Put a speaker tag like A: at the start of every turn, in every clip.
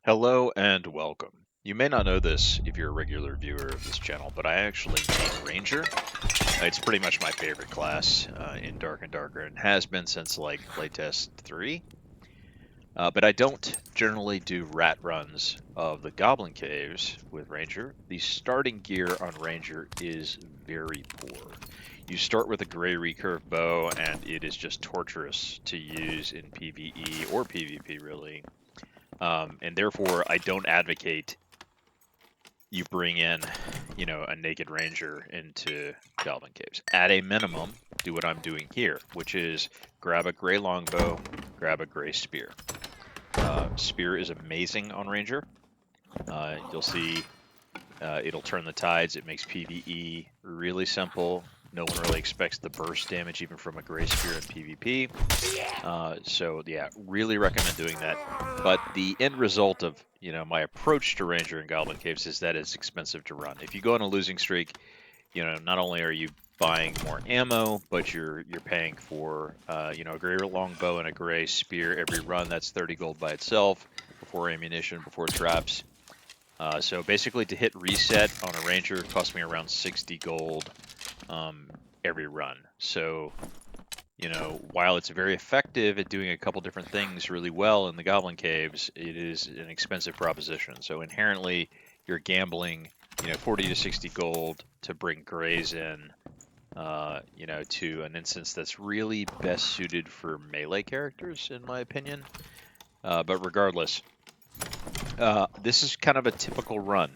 A: Hello and welcome. You may not know this if you're a regular viewer of this channel, but I actually main Ranger. It's pretty much my favorite class in Dark and Darker and has been since like playtest 3. But I don't generally do rat runs of the Goblin Caves with Ranger. The starting gear on Ranger is very poor. You start with a gray recurve bow and it is just torturous to use in PvE or PvP really. And therefore, I don't advocate you bring in, a naked ranger into Goblin Caves. At a minimum, do what I'm doing here, which is grab a gray longbow, grab a gray spear. Spear is amazing on ranger. You'll see it'll turn the tides. It makes PvE really simple. No one really expects the burst damage even from a gray spear in PvP. So yeah, really recommend doing that. But the end result of my approach to Ranger and Goblin Caves is that it's expensive to run. If you go on a losing streak, not only are you buying more ammo, but you're paying for a gray longbow and a gray spear every run. That's 30 gold by itself before ammunition, before traps. So basically, to hit reset on a Ranger cost me around 60 gold every run. So, while it's very effective at doing a couple different things really well in the Goblin Caves, it is an expensive proposition. So inherently, you're gambling, 40 to 60 gold to bring grays in, to an instance that's really best suited for melee characters, in my opinion. But regardless, this is kind of a typical run.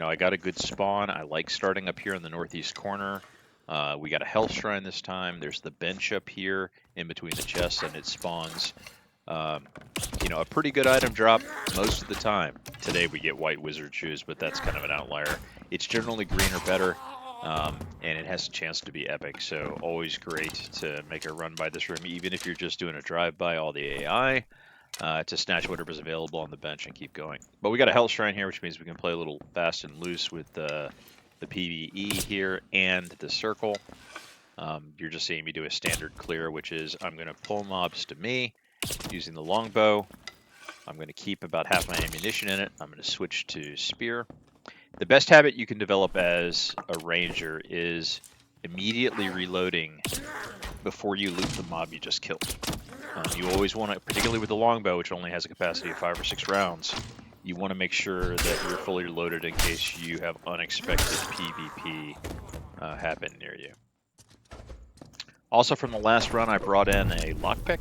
A: I got a good spawn. I like starting up here in the northeast corner. We got a health shrine this time. There's the bench up here in between the chests, and it spawns, a pretty good item drop most of the time. Today we get white wizard shoes, but that's kind of an outlier. It's generally green or better, and it has a chance to be epic. So always great to make a run by this room, even if you're just doing a drive-by all the AI. To snatch whatever's available on the bench and keep going. But we got a health shrine here, which means we can play a little fast and loose with the PvE here and the circle. You're just seeing me do a standard clear, which is I'm going to pull mobs to me using the longbow. I'm going to keep about half my ammunition in it. I'm going to switch to spear. The best habit you can develop as a ranger is immediately reloading before you loot the mob you just killed. You always want to, particularly with the longbow, which only has a capacity of 5 or 6 rounds, you want to make sure that you're fully loaded in case you have unexpected PvP happen near you. Also from the last run, I brought in a lockpick,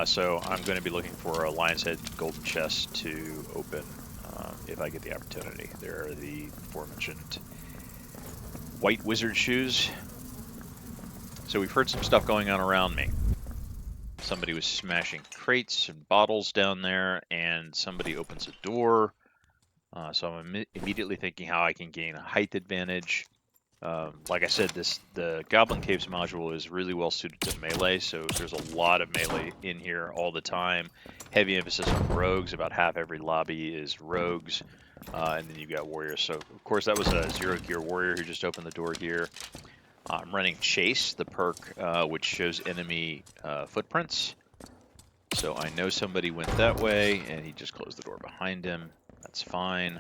A: so I'm going to be looking for a lion's head golden chest to open if I get the opportunity. There are the aforementioned white wizard shoes. So we've heard some stuff going on around me. Somebody was smashing crates and bottles down there, and somebody opens a door. So I'm immediately thinking how I can gain a height advantage. Like I said, the Goblin Caves module is really well suited to melee, so there's a lot of melee in here all the time. Heavy emphasis on rogues. About half every lobby is rogues, and then you've got warriors. So of course that was a 0 gear warrior who just opened the door here. I'm running Chase, the perk which shows enemy footprints. So I know somebody went that way, and he just closed the door behind him. That's fine.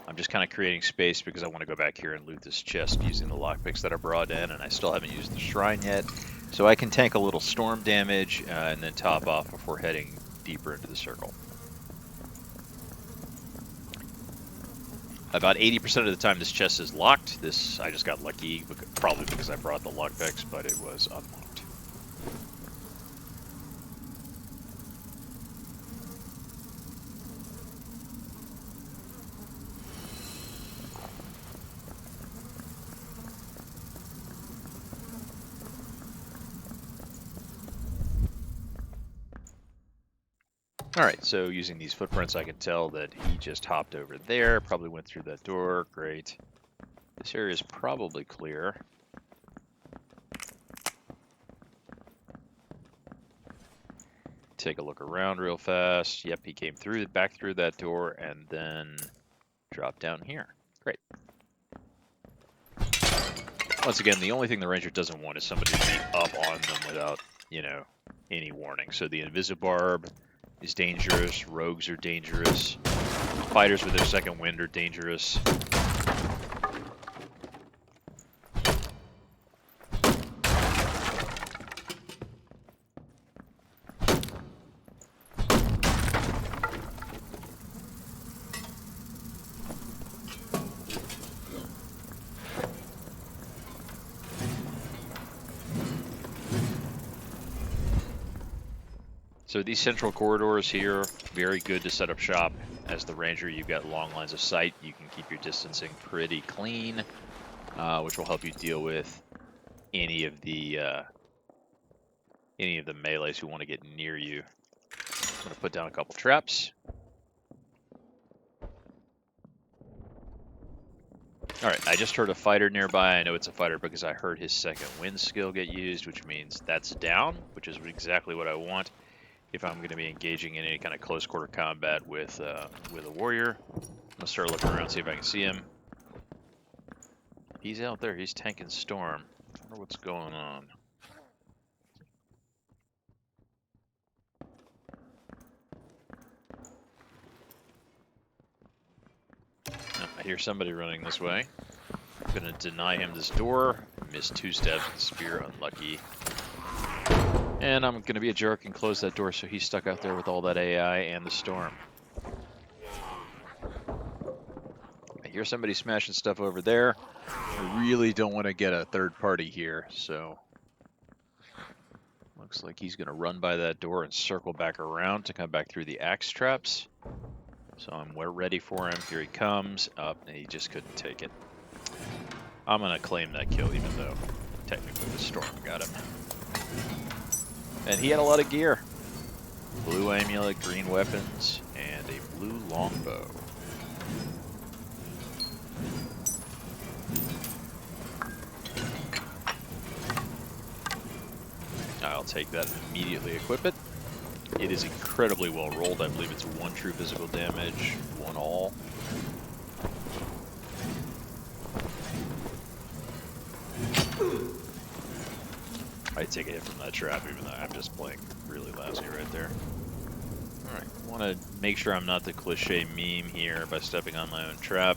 A: I'm just kind of creating space because I want to go back here and loot this chest using the lockpicks that I brought in, and I still haven't used the shrine yet. So I can tank a little storm damage and then top off before heading deeper into the circle. About 80% of the time this chest is locked. This, I just got lucky, probably because I brought the lockpicks, but it was unlocked. Alright, so using these footprints I can tell that he just hopped over there, probably went through that door, great. This area is probably clear. Take a look around real fast. Yep, he came back through that door and then dropped down here. Great. Once again, the only thing the ranger doesn't want is somebody to be up on them without, any warning. So the invisibarb is dangerous. Rogues are dangerous. Fighters with their second wind are dangerous. So these central corridors here, very good to set up shop. As the ranger, you've got long lines of sight. You can keep your distancing pretty clean, which will help you deal with any of the melees who want to get near you. I'm going to put down a couple traps. All right, I just heard a fighter nearby. I know it's a fighter because I heard his second wind skill get used, which means that's down, which is exactly what I want if I'm going to be engaging in any kind of close quarter combat with a warrior. I'm going to start looking around, see if I can see him. He's out there. He's tanking Storm. I wonder what's going on. Oh, I hear somebody running this way. I'm going to deny him this door. Missed 2 steps with the spear. Unlucky. And I'm going to be a jerk and close that door so he's stuck out there with all that AI and the Storm. I hear somebody smashing stuff over there. I really don't want to get a third party here, so looks like he's going to run by that door and circle back around to come back through the axe traps. So we're ready for him. Here he comes. Up, and he just couldn't take it. I'm going to claim that kill, even though technically the Storm got him. And he had a lot of gear. Blue amulet, green weapons, and a blue longbow. I'll take that and immediately equip it. It is incredibly well rolled. I believe it's 1 true physical damage, 1 all. I take a hit from that trap, even though I'm just playing really lousy right there. Alright, I want to make sure I'm not the cliche meme here by stepping on my own trap.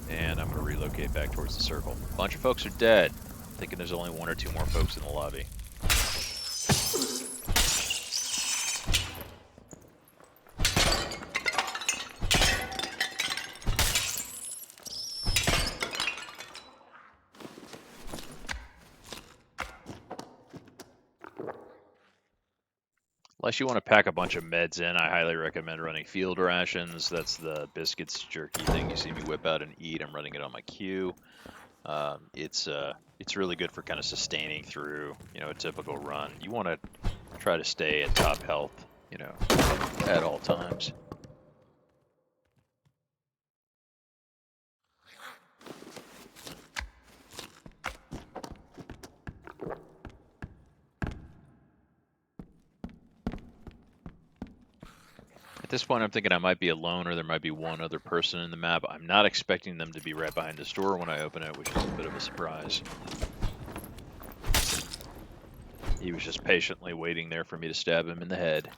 A: And I'm going to relocate back towards the circle. A bunch of folks are dead. I'm thinking there's only 1 or 2 more folks in the lobby. Unless you want to pack a bunch of meds in, I highly recommend running field rations. That's the biscuits jerky thing you see me whip out and eat. I'm running it on my queue. It's really good for kind of sustaining through, a typical run. You want to try to stay at top health, at all times. At this point, I'm thinking I might be alone or there might be 1 other person in the map. I'm not expecting them to be right behind this door when I open it, which is a bit of a surprise. He was just patiently waiting there for me to stab him in the head.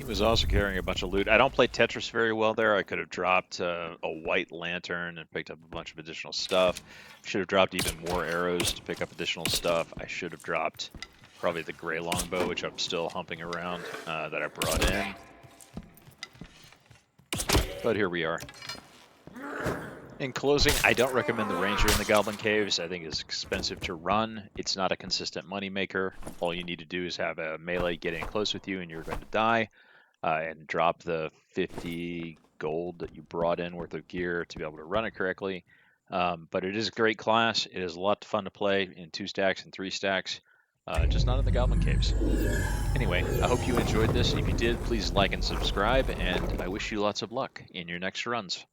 A: Was also carrying a bunch of loot. I don't play Tetris very well there. I could have dropped a white lantern and picked up a bunch of additional stuff. Should have dropped even more arrows to pick up additional stuff. I should have dropped probably the gray longbow, which I'm still humping around, that I brought in. But here we are. In closing, I don't recommend the Ranger in the Goblin Caves. I think it's expensive to run. It's not a consistent moneymaker. All you need to do is have a melee get in close with you and you're going to die. And drop the 50 gold that you brought in worth of gear to be able to run it correctly. But it is a great class. It is a lot of fun to play in 2 stacks and 3 stacks. just not in the Goblin Caves. Anyway, I hope you enjoyed this, and if you did, please like and subscribe, and I wish you lots of luck in your next runs.